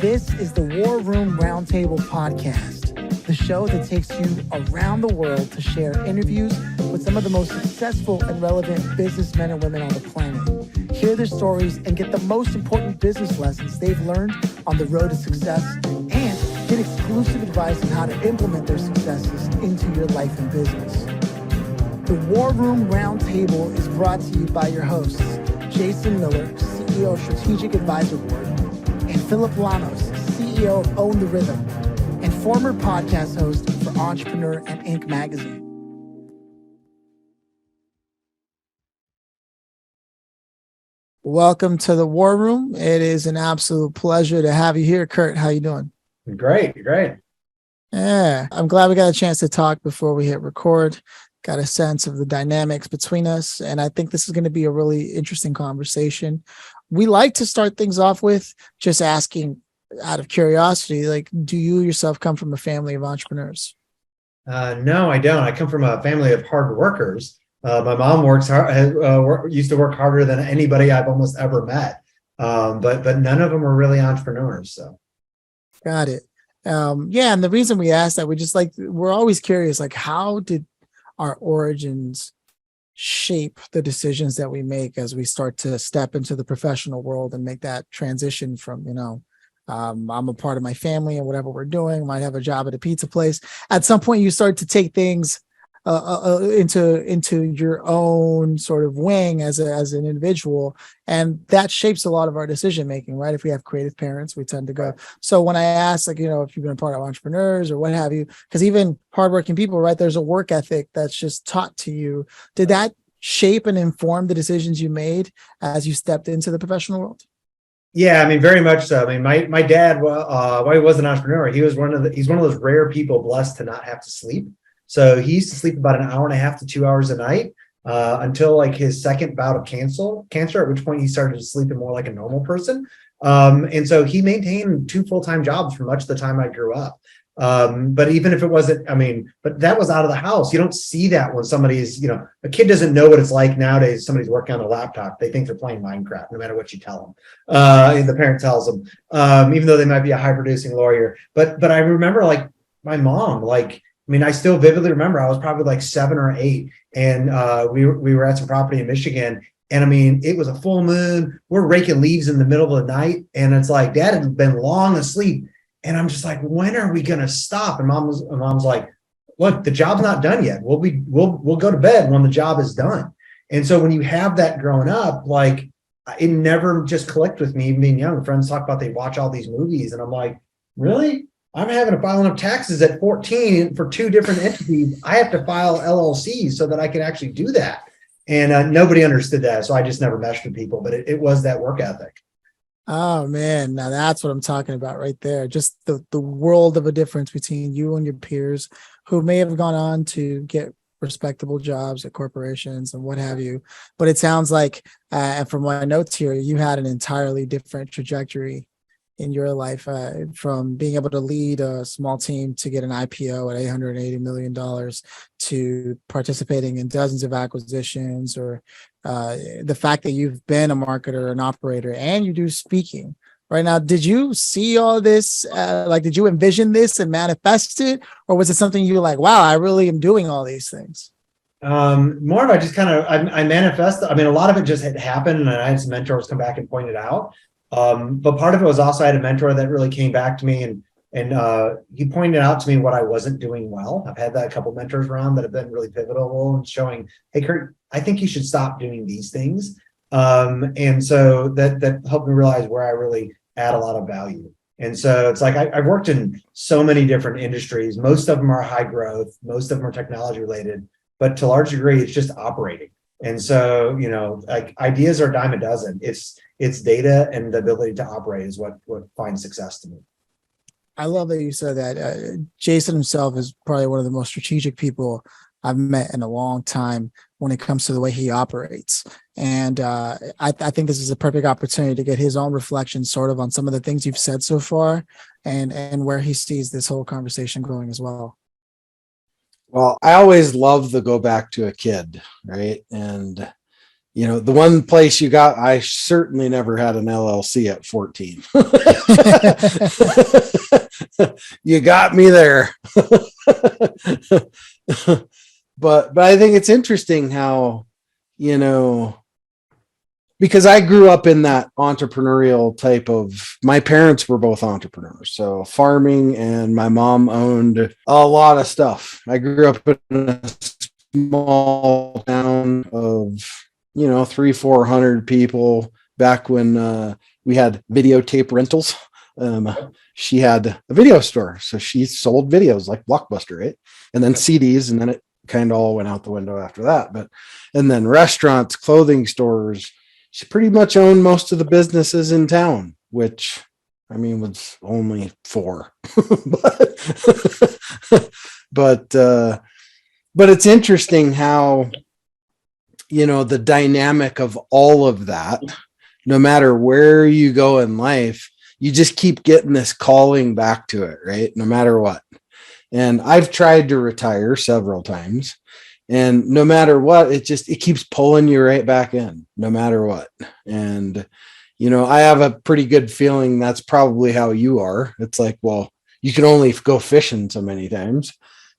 This is the War Room Roundtable podcast, the show that takes you around the world to share interviews with some of the most successful and relevant businessmen and women on the planet. Hear their stories and get the most important business lessons they've learned on the road to success, and get exclusive advice on how to implement their successes into your life and business. The War Room Roundtable is brought to you by your hosts, Jason Miller, CEO of Strategic Advisor Board, and Phillip Lanos, CEO of Own the Rhythm, and former podcast host for Entrepreneur and Inc. magazine. Welcome to the War Room. It is an absolute pleasure to have you here, Kurt. How you doing? Great. Yeah, I'm glad we got a chance to talk before we hit record. Got a sense of the dynamics between us, and I think this is going to be a really interesting conversation. We like to start things off with just asking, out of curiosity, like, do you yourself come from a family of entrepreneurs? No, I don't. I come from a family of hard workers. My mom works hard, used to work harder than anybody I've almost ever met. But none of them are really entrepreneurs. So, got it. Yeah, and the reason we asked that, we're always curious, like, how did our origins shape the decisions that we make as we start to step into the professional world and make that transition from, I'm a part of my family and whatever we're doing, might have a job at a pizza place. At some point, you start to take things into your own sort of wing as an individual, and that shapes a lot of our decision making, right? If we have creative parents, we tend to go. So when I ask, if you've been a part of entrepreneurs or what have you, because even hardworking people, right, there's a work ethic that's just taught to you. Did that shape and inform the decisions you made as you stepped into the professional world? Yeah, very much so. My dad, while he was an entrepreneur, he's one of those rare people blessed to not have to sleep. So he used to sleep about an hour and a half to 2 hours a night until like his second bout of cancer, at which point he started to sleep more like a normal person. And so he maintained 2 full-time jobs for much of the time I grew up. But even if it wasn't, but that was out of the house. You don't see that when somebody's, a kid doesn't know what it's like nowadays. Somebody's working on a laptop. They think they're playing Minecraft, no matter what you tell them. And the parent tells them, even though they might be a high producing lawyer. But I remember like my mom, I still vividly remember I was probably like 7 or 8, and we were at some property in Michigan, and it was a full moon. We're raking leaves in the middle of the night, and it's like Dad had been long asleep, and I'm just like, when are we gonna stop? And mom's like, look, the job's not done yet. We'll go to bed when the job is done. And so when you have that growing up, like it never just clicked with me. Even being young, friends talk about they watch all these movies, and I'm like, really? I'm having to file enough taxes at 14 for 2 different entities. I have to file LLCs so that I can actually do that. And nobody understood that. So I just never meshed with people, but it was that work ethic. Oh man, now that's what I'm talking about right there. Just the world of a difference between you and your peers who may have gone on to get respectable jobs at corporations and what have you. But it sounds like, and from my notes here, you had an entirely different trajectory in your life, from being able to lead a small team to get an IPO at $880 million to participating in dozens of acquisitions, or the fact that you've been a marketer, an operator, and you do speaking. Right now, did you see all this? Did you envision this and manifest it? Or was it something you were like, wow, I really am doing all these things? More of I just I manifest. A lot of it just had happened, and I had some mentors come back and point it out. But part of it was also I had a mentor that really came back to me and he pointed out to me what I wasn't doing well. I've had that a couple mentors around that have been really pivotal in showing, hey, Kurt, I think you should stop doing these things. And so that helped me realize where I really add a lot of value. And so it's like I've worked in so many different industries. Most of them are high growth. Most of them are technology related, but to a large degree, it's just operating. And so, like ideas are a dime a dozen. It's data and the ability to operate is what finds success to me. I love that you said that. Jason himself is probably one of the most strategic people I've met in a long time when it comes to the way he operates. And I think this is a perfect opportunity to get his own reflection sort of on some of the things you've said so far and where he sees this whole conversation going as well. Well, I always love the go back to a kid, right? And The one place I certainly never had an LLC at 14. You got me there. But I think it's interesting how, because I grew up in that entrepreneurial type of, my parents were both entrepreneurs. So farming, and my mom owned a lot of stuff. I grew up in a small town of, 300-400 people back when we had videotape rentals. She had a video store. So she sold videos like Blockbuster, right? And then CDs, and then it kind of all went out the window after that. And then restaurants, clothing stores. She pretty much owned most of the businesses in town, which was only 4. but it's interesting how, the dynamic of all of that, no matter where you go in life, you just keep getting this calling back to it, right? No matter what. And I've tried to retire several times, and no matter what, it keeps pulling you right back in, no matter what. And, I have a pretty good feeling that's probably how you are. It's like, well, you can only go fishing so many times.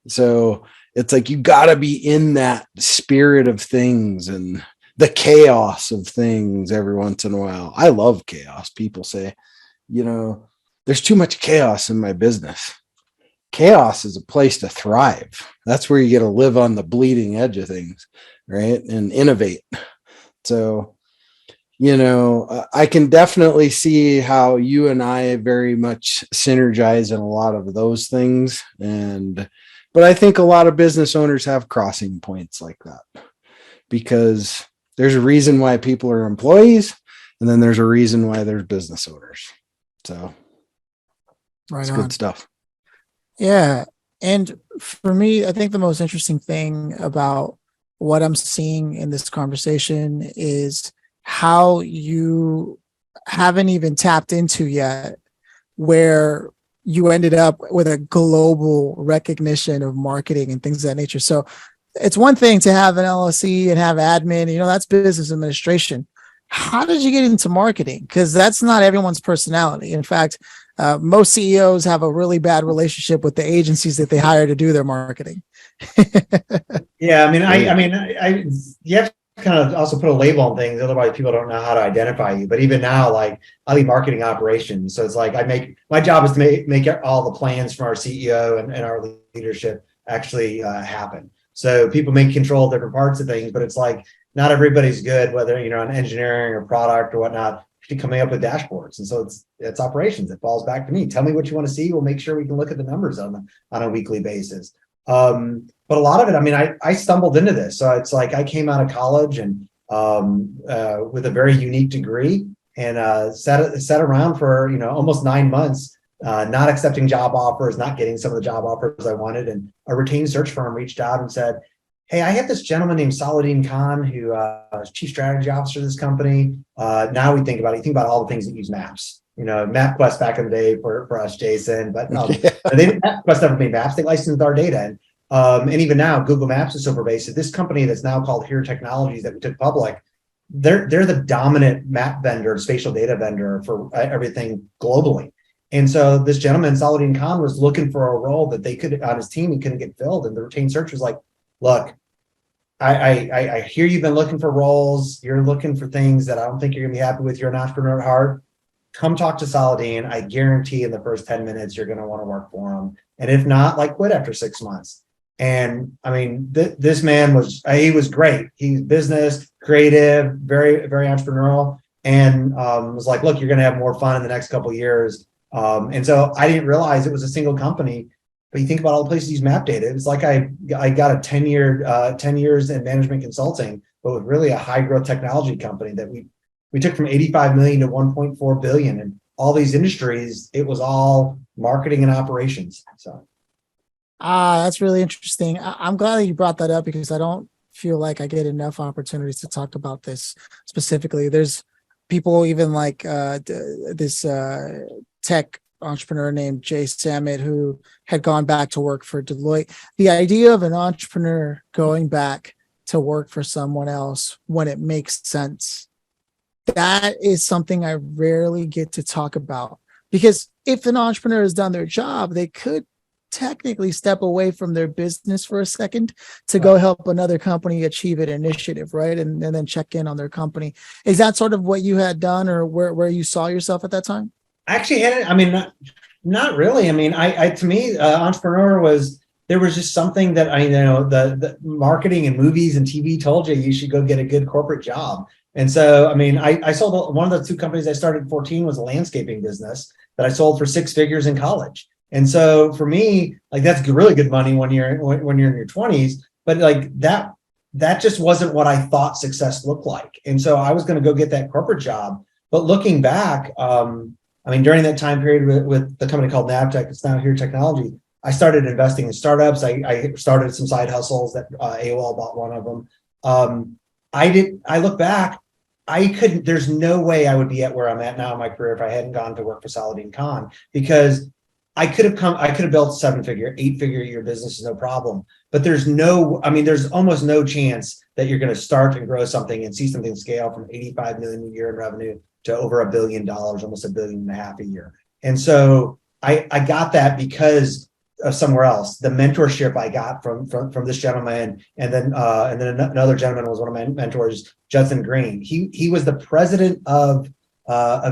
So it's like, you gotta be in that spirit of things and the chaos of things every once in a while. I love chaos. People say, there's too much chaos in my business. Chaos is a place to thrive. That's where you get to live on the bleeding edge of things, right? And innovate. So, I can definitely see how you and I very much synergize in a lot of those things. But I think a lot of business owners have crossing points like that, because there's a reason why people are employees, and then there's a reason why there's business owners. So Right it's on. good stuff. Yeah. And for me, I think the most interesting thing about what I'm seeing in this conversation is how you haven't even tapped into yet where you ended up with a global recognition of marketing and things of that nature. So it's one thing to have an LLC and have admin, that's business administration. How did you get into marketing? Because that's not everyone's personality. In fact, most CEOs have a really bad relationship with the agencies that they hire to do their marketing. Yeah, you have to kind of also put a label on things. Otherwise, people don't know how to identify you. But even now, like, I lead marketing operations. So it's like my job is to make all the plans from our CEO and our leadership actually happen. So people may control different parts of things, but it's like, not everybody's good, whether, on engineering or product or whatnot, coming up with dashboards. And so it's operations. It falls back to me. Tell me what you want to see. We'll make sure we can look at the numbers on a weekly basis. But a lot of it, I stumbled into this. So it's like, I came out of college and with a very unique degree, and sat around for, almost 9 months, not accepting job offers, not getting some of the job offers I wanted. And a retained search firm reached out and said, hey, I have this gentleman named Saladin Khan who is chief strategy officer of this company. Now you think about all the things that use maps. MapQuest back in the day for us, Jason. But MapQuest never made maps. They licensed our data. And even now, Google Maps is so pervasive. This company that's now called Here Technologies that we took public, they're the dominant map vendor, spatial data vendor for everything globally. And so this gentleman, Saladin Khan, was looking for a role that they could on his team. He couldn't get filled. And the retained search was like, look, I hear you've been looking for roles. You're looking for things that I don't think you're going to be happy with. You're an entrepreneur at heart. Come talk to Saladin. I guarantee in the first 10 minutes, you're going to want to work for him. And if not, quit after 6 months. And this man he was great. He's business, creative, very, very entrepreneurial, and was like, look, you're going to have more fun in the next couple of years. And so I didn't realize it was a single company. But you think about all the places use map data. It's like I got a 10 years in management consulting, but with really a high growth technology company that we took from 85 million to 1.4 billion. And all these industries, it was all marketing and operations. So that's really interesting. I'm glad that you brought that up, because I don't feel like I get enough opportunities to talk about this specifically. There's people even like this tech entrepreneur named Jay Samit, who had gone back to work for Deloitte. The idea of an entrepreneur going back to work for someone else when it makes sense. That is something I rarely get to talk about, because if an entrepreneur has done their job, they could technically step away from their business for a second to go help another company achieve an initiative, right? And then check in on their company. Is that sort of what you had done, or where you saw yourself at that time? I actually had it. I mean, not really. I mean, to me, entrepreneur was, there was just something that the marketing and movies and TV told you should go get a good corporate job. And so, I mean, I sold one of the two companies I started at 14 was a landscaping business that I sold for 6 figures in college. And so for me, like, that's really good money when you're in your 20s, but like that just wasn't what I thought success looked like. And so I was going to go get that corporate job. But looking back, I mean, during that time period with the company called Navtech, it's now Here Technology, I started investing in startups. I started some side hustles that AOL bought one of them. I look back, there's no way I would be at where I'm at now in my career if I hadn't gone to work for Saladin Khan, because I could have built a 7-figure, 8-figure a year business, is no problem. But there's almost no chance that you're going to start and grow something and see something scale from 85 million a year in revenue to over $1 billion, almost $1.5 billion a year. And so I got that because of somewhere else. The mentorship I got from this gentleman, and then another gentleman was one of my mentors, Judson Green. He was the president of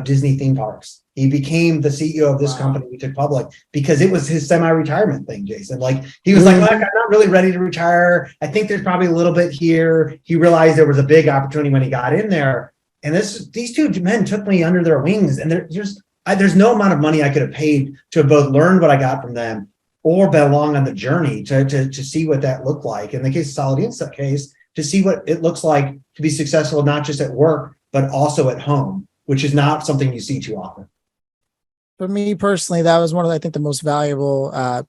Disney theme parks. He became the CEO of this company we took public because it was his semi-retirement thing, Jason. Like, he was like, look, I'm not really ready to retire. I think there's probably a little bit here. He realized there was a big opportunity when he got in there. And these two men took me under their wings, and there's no amount of money I could have paid to have both learned what I got from them or been along on the journey to see what that looked like. In the case of Saladin's case, to see what it looks like to be successful, not just at work, but also at home, which is not something you see too often. For me personally, that was one of, I think, the most valuable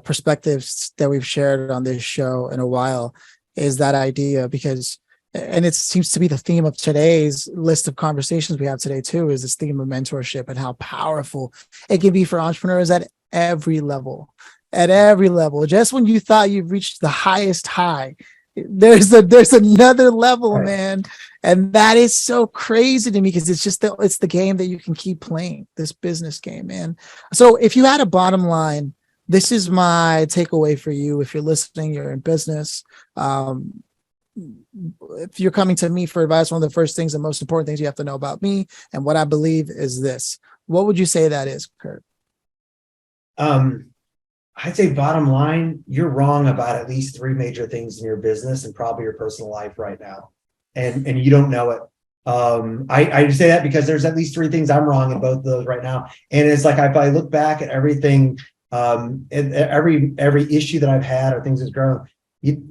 perspectives that we've shared on this show in a while, is that idea, because, and it seems to be the theme of today's list of conversations we have today too, is this theme of mentorship and how powerful it can be for entrepreneurs at every level. Just when you thought you've reached the highest high, there's another level, right, man. And that is so crazy to me, because it's the game that you can keep playing, this business game, man. So if you had a bottom line, this is my takeaway for you. If you're listening, you're in business, if you're coming to me for advice, one of the first things and most important things you have to know about me and what I believe is this. What would you say that is, Kurt? I'd say bottom line, you're wrong about at least 3 major things in your business and probably your personal life right now. And you don't know it. I say that because there's at least 3 things I'm wrong in both of those right now. And it's like, if I look back at everything, every issue that I've had or things that's grown,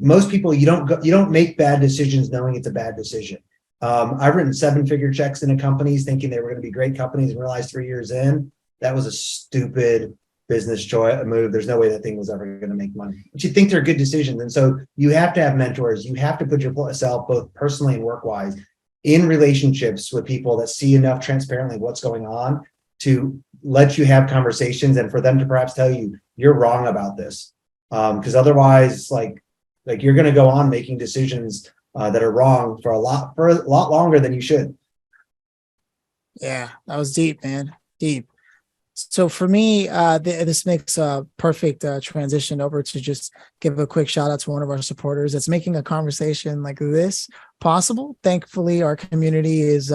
most people, you don't make bad decisions knowing it's a bad decision. I've written 7-figure checks into companies thinking they were going to be great companies, and realized 3 years in, that was a stupid business choice move. There's no way that thing was ever going to make money. But you think they're good decisions. And so you have to have mentors. You have to put yourself, both personally and work-wise, in relationships with people that see enough transparently what's going on to let you have conversations, and for them to perhaps tell you you're wrong about this. Because otherwise, like you're going to go on making decisions that are wrong for a lot longer than you should. Yeah, that was deep, man. Deep. So for me, this makes a perfect transition over to just give a quick shout out to one of our supporters that's making a conversation like this possible. Thankfully, our community is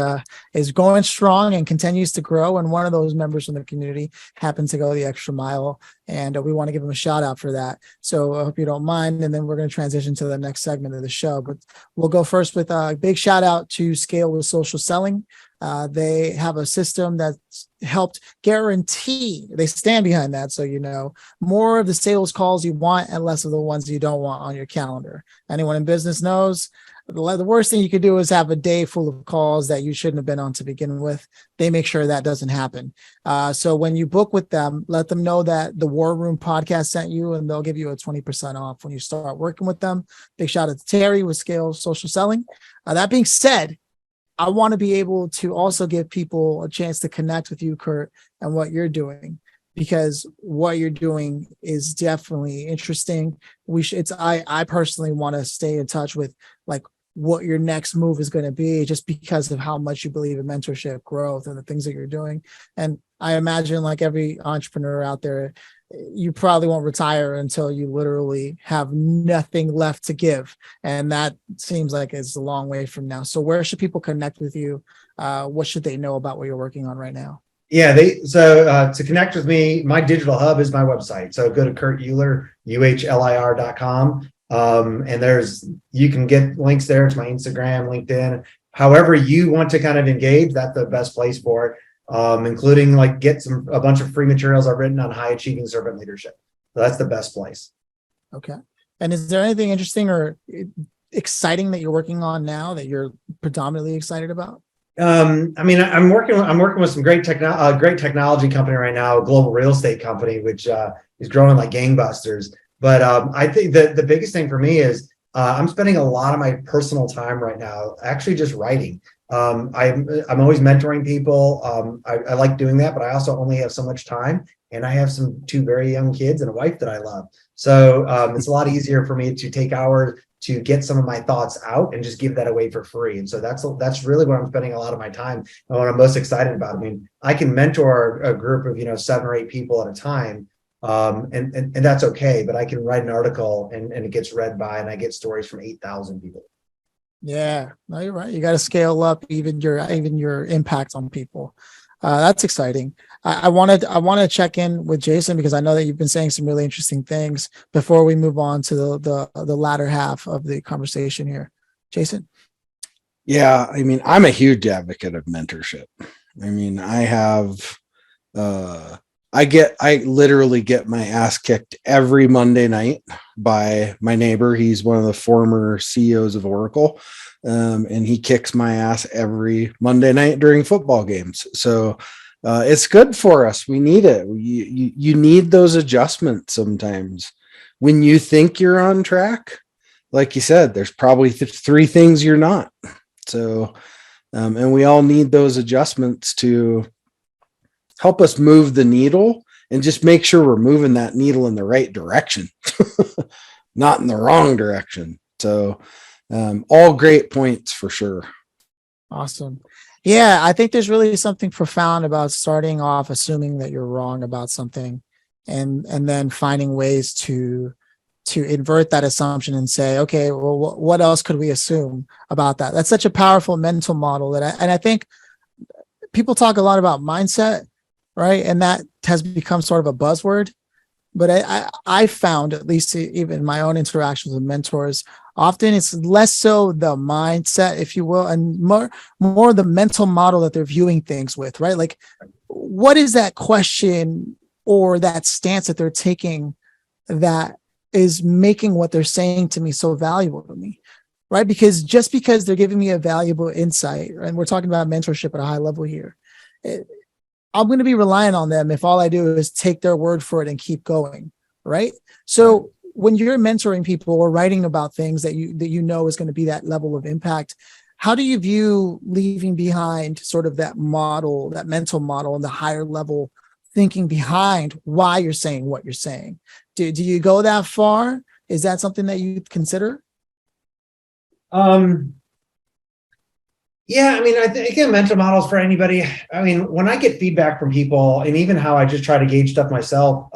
going strong and continues to grow. And one of those members from the community happens to go the extra mile. And we want to give him a shout out for that. So I hope you don't mind. And then we're going to transition to the next segment of the show. But we'll go first with a big shout out to Scale with Social Selling. They have a system that's helped guarantee, they stand behind that, so you know, more of the sales calls you want and less of the ones you don't want on your calendar. Anyone in business knows the worst thing you could do is have a day full of calls that you shouldn't have been on to begin with. They make sure that doesn't happen. So when you book with them, let them know that the War Room podcast sent you, and they'll give you a 20% off when you start working with them. Big shout out to Terry with Scale Social Selling. That being said, I want to be able to also give people a chance to connect with you, Kurt, and what you're doing. because what you're doing is definitely interesting. I personally want to stay in touch with like what your next move is going to be, just because of how much you believe in mentorship, growth, and the things that you're doing. And I imagine, like every entrepreneur out there, you probably won't retire until you literally have nothing left to give. And that seems like it's a long way from now. So where should people connect with you? What should they know about what you're working on right now? Yeah, to connect with me, my digital hub is my website. So go to Kurt Uhlir, UHLIR.com. And you can get links there to my Instagram, LinkedIn, however you want to kind of engage. That's the best place for it. Including like a bunch of free materials I've written on high achieving servant leadership. So that's the best place. Okay. And is there anything interesting or exciting that you're working on now that you're predominantly excited about? I mean, I'm working with some great technology company right now, a global real estate company, which is growing like gangbusters. But I think that the biggest thing for me is I'm spending a lot of my personal time right now actually just writing. I'm always mentoring people. I like doing that, but I also only have so much time, and I have two very young kids and a wife that I love. So it's a lot easier for me to take hours to get some of my thoughts out and just give that away for free. And so that's really what I'm spending a lot of my time and what I'm most excited about. I mean, I can mentor a group of 7 or 8 people at a time. And that's okay, but I can write an article and it gets read by, and I get stories from 8,000 people. Yeah, no, you're right. You got to scale up even your impact on people. That's exciting. I want to check in with Jason, because I know that you've been saying some really interesting things before we move on to the latter half of the conversation here. Jason. Yeah, I mean, I'm a huge advocate of mentorship. I mean, I literally get my ass kicked every Monday night by my neighbor. He's one of the former CEOs of Oracle. And he kicks my ass every Monday night during football games. So it's good for us. We need it. You need those adjustments sometimes. When you think you're on track, like you said, there's probably 3 things you're not. So, and we all need those adjustments to help us move the needle and just make sure we're moving that needle in the right direction, not in the wrong direction. So, all great points for sure. Awesome. Yeah, I think there's really something profound about starting off assuming that you're wrong about something, and then finding ways to invert that assumption and say, okay, well, what else could we assume about that? That's such a powerful mental model and I think people talk a lot about mindset, right? And that has become sort of a buzzword. But I found, at least even my own interactions with mentors, often it's less so the mindset, if you will, and more the mental model that they're viewing things with, right? Like, what is that question or that stance that they're taking that is making what they're saying to me so valuable to me, right? Because just because they're giving me a valuable insight, and we're talking about mentorship at a high level here, I'm going to be relying on them if all I do is take their word for it and keep going, right? So when you're mentoring people or writing about things that you know is going to be that level of impact, how do you view leaving behind sort of that model, that mental model, and the higher level thinking behind why you're saying what you're saying? Do you go that far? Is that something that you consider? Yeah, I mean, I think, again, mental models for anybody. I mean, when I get feedback from people, and even how I just try to gauge stuff myself,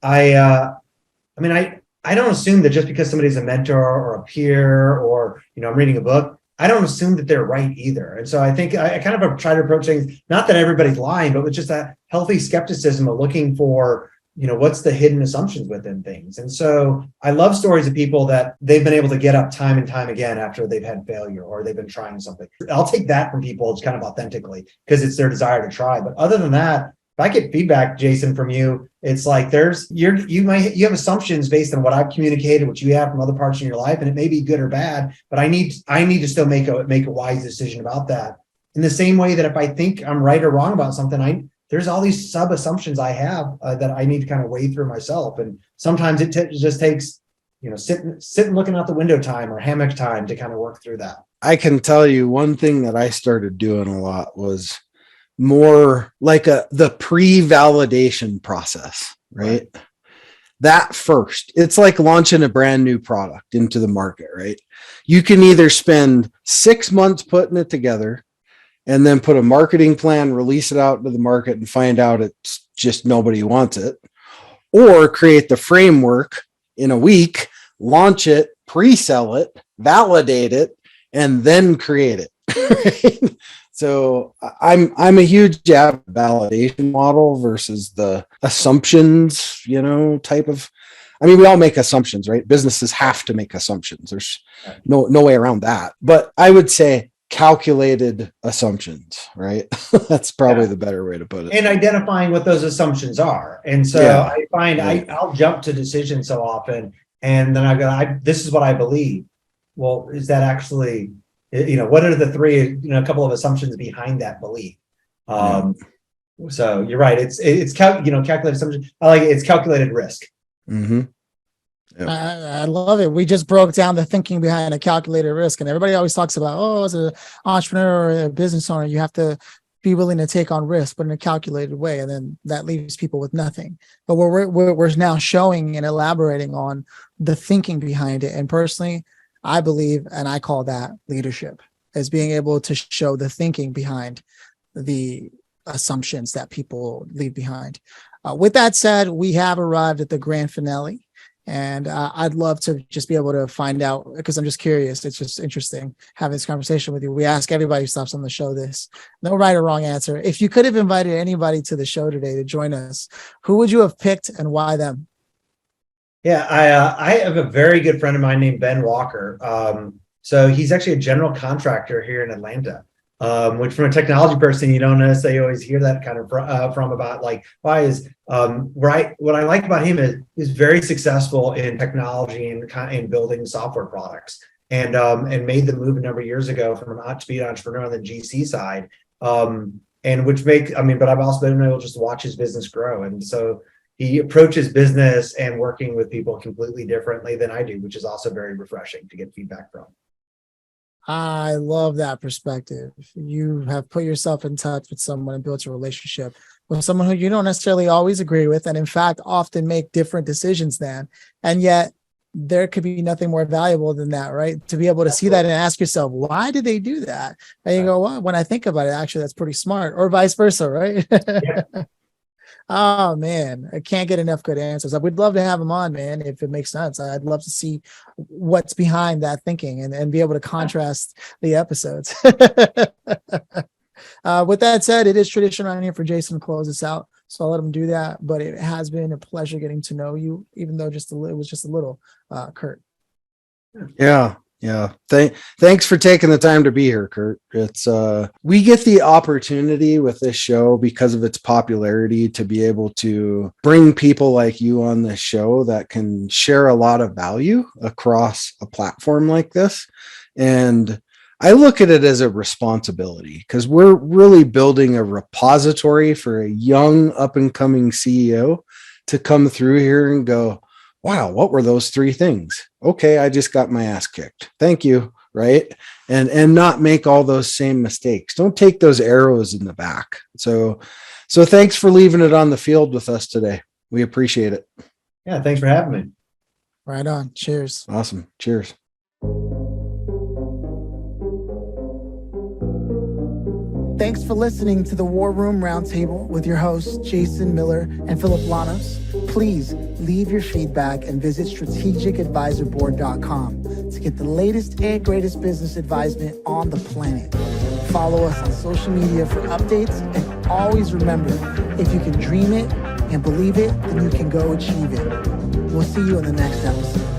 I don't assume that just because somebody's a mentor or a peer or I'm reading a book, I don't assume that they're right either. And so I think I kind of try to approach things, not that everybody's lying, but with just that healthy skepticism of looking for what's the hidden assumptions within things. And so I love stories of people that they've been able to get up time and time again after they've had failure or they've been trying something. I'll take that from people just kind of authentically because it's their desire to try. But other than that, if I get feedback, Jason, from you, it's like you have assumptions based on what I've communicated, what you have from other parts of your life, and it may be good or bad, but I need to still make a wise decision about that. In the same way that if I think I'm right or wrong about something, there's all these sub assumptions I have that I need to kind of wade through myself. And sometimes it just takes, sitting looking out the window time or hammock time to kind of work through that. I can tell you one thing that I started doing a lot was more like the pre-validation process, right? That first, it's like launching a brand new product into the market, right? You can either spend 6 months putting it together and then put a marketing plan, release it out into the market and find out it's just nobody wants it, or create the framework in a week, launch it, pre-sell it, validate it, and then create it. Right? So I'm a huge validation model versus the assumptions, type of. I mean, we all make assumptions, right? Businesses have to make assumptions. There's no way around that. But I would say calculated assumptions, right? That's probably the better way to put it. And identifying what those assumptions are. And so I find I'll jump to decisions so often, and then I go, this is what I believe. Well, is that actually, what are the three, a couple of assumptions behind that belief? So you're right. It's calculated assumption. I like it. It's calculated risk. Mm-hmm. Yep. I love it. We just broke down the thinking behind a calculated risk, and everybody always talks about, as an entrepreneur or a business owner, you have to be willing to take on risk, but in a calculated way, and then that leaves people with nothing. But we're now showing and elaborating on the thinking behind it. And personally, I believe, and I call that leadership, as being able to show the thinking behind the assumptions that people leave behind. With that said, we have arrived at the grand finale. And I'd love to just be able to find out, because I'm just curious. It's just interesting having this conversation with you. We ask everybody who stops on the show this. No right or wrong answer. If you could have invited anybody to the show today to join us, who would you have picked and why them? Yeah, I have a very good friend of mine named Ben Walker. So he's actually a general contractor here in Atlanta. Which from a technology person, you don't necessarily always hear that kind of from about like, why is what I like about him is he's very successful in technology and building software products, and made the move a number of years ago from to be an entrepreneur on the GC side, and but I've also been able to just watch his business grow, and so he approaches business and working with people completely differently than I do, which is also very refreshing to get feedback from. I love that perspective. You have put yourself in touch with someone and built a relationship with someone who you don't necessarily always agree with, and in fact, often make different decisions than. And yet there could be nothing more valuable than that, right? To be able to see that and ask yourself, why did they do that? And you go, well, when I think about it, actually, that's pretty smart, or vice versa, right? Yeah. Oh man, I can't get enough good answers. I would love to have him on, man, if it makes sense. I'd love to see what's behind that thinking and be able to contrast the episodes. With that said, it is tradition around here for Jason to close us out. So I'll let him do that. But it has been a pleasure getting to know you, even though it was just a little, Kurt. Yeah. Thanks for taking the time to be here, Kurt. It's we get the opportunity with this show because of its popularity to be able to bring people like you on this show that can share a lot of value across a platform like this. And I look at it as a responsibility because we're really building a repository for a young up and coming CEO to come through here and go, wow, what were those three things? Okay, I just got my ass kicked. Thank you. Right. And not make all those same mistakes. Don't take those arrows in the back. So thanks for leaving it on the field with us today. We appreciate it. Yeah. Thanks for having me. Right on. Cheers. Awesome. Cheers. Thanks for listening to the War Room Roundtable with your hosts, Jason Miller and Phillip Lanos. Please leave your feedback and visit strategicadvisorboard.com to get the latest and greatest business advisement on the planet. Follow us on social media for updates, and always remember, if you can dream it and believe it, then you can go achieve it. We'll see you in the next episode.